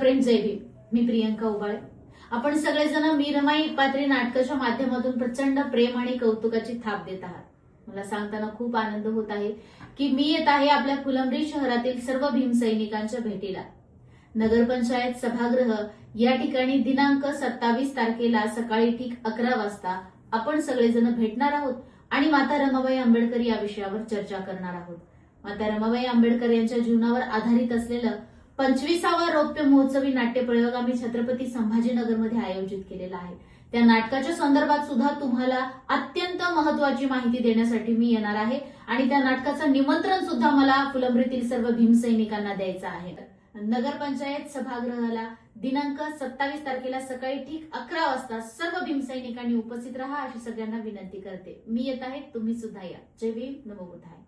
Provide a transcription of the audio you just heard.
प्रेम जय भीम. मी प्रियंका उबाळे. आपण सगळेजण मी रमाई पात्री नाटकाच्या माध्यमातून प्रचंड प्रेम आणि कौतुकाची थाप देत आहात. मला सांगताना खूप आनंद होत आहे की मी येत आहे आपल्या फुलंब्री शहरातील सर्व भीमसैनिकांच्या भेटीला. नगरपंचायत सभागृह या ठिकाणी दिनांक 27 तारखेला सकाळी ठीक 11 वाजता आपण सगळेजण भेटणार आहोत आणि माता रमाबाई आंबेडकर या विषयावर चर्चा करणार आहोत. माता रमाबाई आंबेडकर यांच्या जीवनावर आधारित असलेलं 25वा रौप्य महोत्सवी नाट्यप्रयोग आम्ही छत्रपती संभाजीनगरमध्ये आयोजित केलेला आहे. त्या नाटकाच्या संदर्भात सुद्धा तुम्हाला अत्यंत महत्वाची माहिती देण्यासाठी मी येणार आहे आणि त्या नाटकाचं निमंत्रण सुद्धा मला फुलंब्रीतील सर्व भीमसैनिकांना द्यायचं आहे. नगरपंचायत सभागृहाला दिनांक 27 तारखेला सकाळी ठीक 11 वाजता सर्व भीमसैनिकांनी उपस्थित राहा अशी सगळ्यांना विनंती करते. मी येत आहे, तुम्ही सुद्धा या. जय भीम, नमो बुद्धाय.